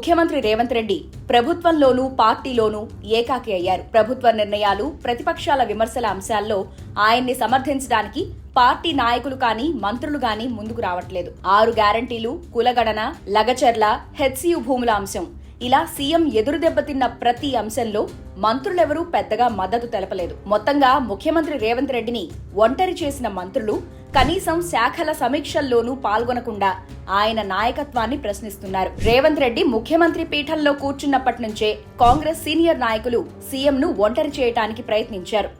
ముఖ్యమంత్రి రేవంత్ రెడ్డి ప్రభుత్వంలోనూ పార్టీలోనూ ఏకాకి అయ్యారు. ప్రభుత్వ నిర్ణయాలు, ప్రతిపక్షాల విమర్శల అంశాల్లో ఆయన్ని సమర్థించడానికి పార్టీ నాయకులు కానీ మంత్రులు కానీ ముందుకు రావట్లేదు. 6 గ్యారంటీలు, కులగణన, లగచర్ల, హెచ్సియు భూముల అంశం ఇలా సీఎం ఎదురు దెబ్బతిన్న ప్రతి అంశంలో మంత్రులెవరూ పెద్దగా మద్దతు తెలపలేదు. మొత్తంగా ముఖ్యమంత్రి రేవంత్ రెడ్డిని ఒంటరి చేసిన మంత్రులు కనీసం శాఖల సమీక్షల్లోనూ పాల్గొనకుండా ఆయన నాయకత్వాన్ని ప్రశ్నిస్తున్నారు. రేవంత్ రెడ్డి ముఖ్యమంత్రి పీఠంలో కూర్చున్నప్పటి నుంచే కాంగ్రెస్ సీనియర్ నాయకులు సీఎంను ఒంటరి చేయడానికి ప్రయత్నించారు.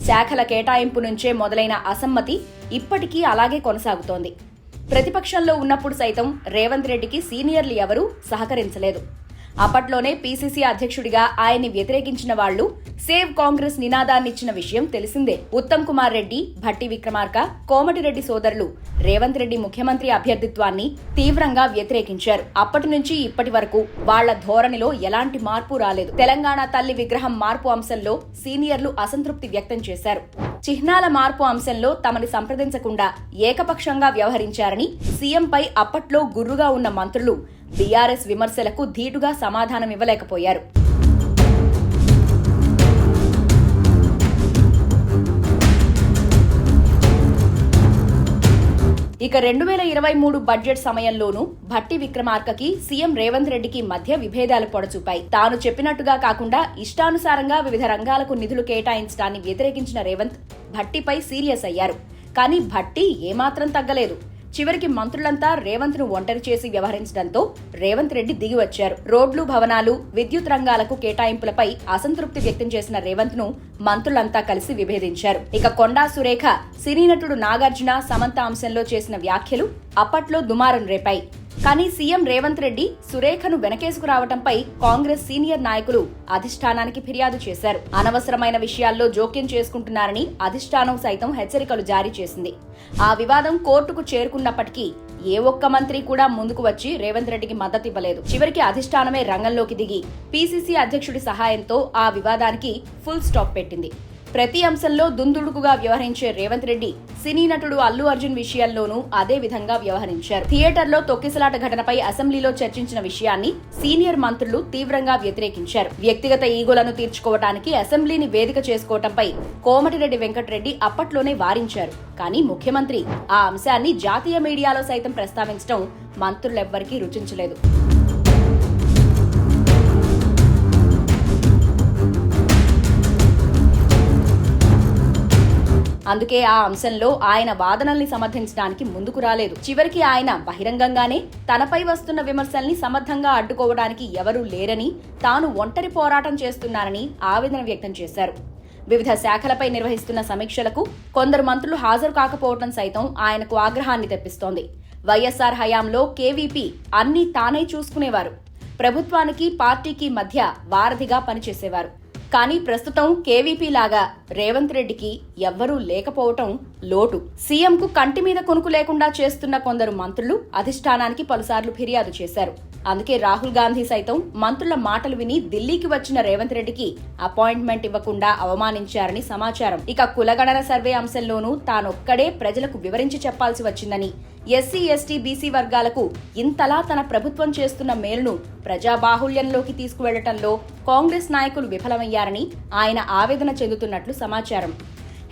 శాఖల కేటాయింపు నుంచే మొదలైన అసమ్మతి ఇప్పటికీ అలాగే కొనసాగుతోంది. ప్రతిపక్షంలో ఉన్నప్పుడు సైతం రేవంత్ రెడ్డికి సీనియర్లు ఎవరూ సహకరించలేదు. అప్పట్లోనే పీసీసీ అధ్యక్షుడిగా ఆయన్ని వ్యతిరేకించిన వాళ్లు సేవ్ కాంగ్రెస్ నినాదాన్నిచ్చిన విషయం తెలిసిందే. ఉత్తమ్ కుమార్ రెడ్డి, భట్టి విక్రమార్క, కోమటిరెడ్డి సోదరులు రేవంత్ రెడ్డి ముఖ్యమంత్రి అభ్యర్థిత్వాన్ని తీవ్రంగా వ్యతిరేకించారు. అప్పటి నుంచి ఇప్పటి వరకు వాళ్ల ధోరణిలో ఎలాంటి మార్పు రాలేదు. తెలంగాణ తల్లి విగ్రహం మార్పు అంశంలో సీనియర్లు అసంతృప్తి వ్యక్తం చేశారు. చిహ్నాల మార్పు అంశంలో తమని సంప్రదించకుండా ఏకపక్షంగా వ్యవహరించారని సీఎంపై అప్పట్లో గుర్రుగా ఉన్న మంత్రులు బీఆర్ఎస్ విమర్శలకు ధీటుగా సమాధానమివ్వలేకపోయారు. ఇక 2023 బడ్జెట్ సమయంలోనూ భట్టి విక్రమార్కకి సీఎం రేవంత్ రెడ్డికి మధ్య విభేదాలు పొడచూపాయి. తాను చెప్పినట్టుగా కాకుండా ఇష్టానుసారంగా వివిధ రంగాలకు నిధులు కేటాయించడాన్ని వ్యతిరేకించిన రేవంత్ భట్టిపై సీరియస్ అయ్యారు. కానీ భట్టి ఏమాత్రం తగ్గలేదు. చివరికి మంత్రులంతా రేవంత్ ను ఒంటరి చేసి వ్యవహరించడంతో రేవంత్ రెడ్డి దిగి వచ్చారు. రోడ్లు, భవనాలు, విద్యుత్ రంగాలకు కేటాయింపులపై అసంతృప్తి వ్యక్తం చేసిన రేవంత్ ను మంత్రులంతా కలిసి విభేదించారు. ఇక కొండా సురేఖ, సినీ నటుడు నాగార్జున, సమంత అంశంలో చేసిన వ్యాఖ్యలు అప్పట్లో దుమారం రేపాయి. కానీ సీఎం రేవంత్ రెడ్డి సురేఖను వెనకేసుకురావడంపై కాంగ్రెస్ సీనియర్ నాయకులు అధిష్టానానికి ఫిర్యాదు చేశారు. అనవసరమైన విషయాల్లో జోక్యం చేసుకుంటున్నారని అధిష్టానం సైతం హెచ్చరికలు జారీ చేసింది. ఆ వివాదం కోర్టుకు చేరుకున్నప్పటికీ ఏ ఒక్క మంత్రి కూడా ముందుకు వచ్చి రేవంత్ రెడ్డికి మద్దతు ఇవ్వలేదు. చివరికి అధిష్టానమే రంగంలోకి దిగి పీసీసీ అధ్యక్షుడి సహాయంతో ఆ వివాదానికి ఫుల్ స్టాప్ పెట్టింది. ప్రతి అంశంలో దుందుడుకుగా వ్యవహరించే రేవంత్ రెడ్డి సినీ నటుడు అల్లు అర్జున్ విషయాల్లోనూ అదే విధంగా వ్యవహరించారు. థియేటర్లో తొక్కిసలాట ఘటనపై అసెంబ్లీలో చర్చించిన విషయాన్ని సీనియర్ మంత్రులు తీవ్రంగా వ్యతిరేకించారు. వ్యక్తిగత ఈగోలను తీర్చుకోవడానికి అసెంబ్లీని వేదిక చేసుకోవడంపై కోమటిరెడ్డి వెంకటరెడ్డి అప్పట్లోనే వారించారు. కానీ ముఖ్యమంత్రి ఆ అంశాన్ని జాతీయ మీడియాలో సైతం ప్రస్తావించడం మంత్రులెవ్వరికీ రుచించలేదు. అందుకే ఆ అంశంలో ఆయన వాదనల్ని సమర్థించడానికి ముందుకు రాలేదు. చివరికి ఆయన బహిరంగంగానే తనపై వస్తున్న విమర్శల్ని సమర్థంగా అడ్డుకోవడానికి ఎవరూ లేరని, తాను ఒంటరి పోరాటం చేస్తున్నారని ఆవేదన వ్యక్తం చేశారు. వివిధ శాఖలపై నిర్వహిస్తున్న సమీక్షలకు కొందరు మంత్రులు హాజరు కాకపోవడం సైతం ఆయనకు ఆగ్రహాన్ని తెప్పిస్తోంది. వైఎస్ఆర్ హయాంలో కేవీపీ అన్నీ తానే చూసుకునేవారు. ప్రభుత్వానికి, పార్టీకి మధ్య వారధిగా పనిచేసేవారు. కానీ ప్రస్తుతం కేవీపీ లాగా రేవంత్ రెడ్డికి ఎవ్వరూ లేకపోవటం లోటు. సీఎంకు కంటి మీద కొనుకు లేకుండా చేస్తున్న కొందరు మంత్రులు అధిష్టానానికి పలుసార్లు ఫిర్యాదు చేశారు. అందుకే రాహుల్ గాంధీ సైతం మంత్రుల మాటలు విని ఢిల్లీకి వచ్చిన రేవంత్ రెడ్డికి అపాయింట్మెంట్ ఇవ్వకుండా అవమానించారని సమాచారం. ఇక కులగణన సర్వే అంశంలోనూ తానొక్కడే ప్రజలకు వివరించి చెప్పాల్సి వచ్చిందని, ఎస్సీ, ఎస్టీ, బీసీ వర్గాలకు ఇంతలా తన ప్రభుత్వం చేస్తున్న మేలును ప్రజాబాహుళ్యంలోకి తీసుకువెళ్లటంలో కాంగ్రెస్ నాయకులు విఫలమయ్యారని ఆయన ఆవేదన చెందుతున్నట్లు సమాచారం.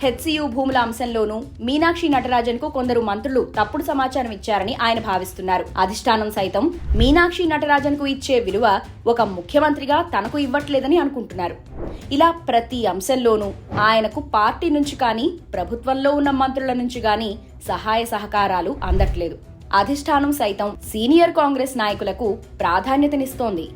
హెచ్సియు భూముల అంశంలోనూ మీనాక్షి నటరాజన్ కు కొందరు మంత్రులు తప్పుడు సమాచారం ఇచ్చారని ఆయన భావిస్తున్నారు. అధిష్టానం సైతం మీనాక్షి నటరాజన్ కు ఇచ్చే విలువ ఒక ముఖ్యమంత్రిగా తనకు ఇవ్వట్లేదని అనుకుంటున్నారు. ఇలా ప్రతి అంశంలోనూ ఆయనకు పార్టీ నుంచి కానీ, ప్రభుత్వంలో ఉన్న మంత్రుల నుంచి కానీ సహాయ సహకారాలు అందట్లేదు. అధిష్టానం సైతం సీనియర్ కాంగ్రెస్ నాయకులకు ప్రాధాన్యతనిస్తోంది.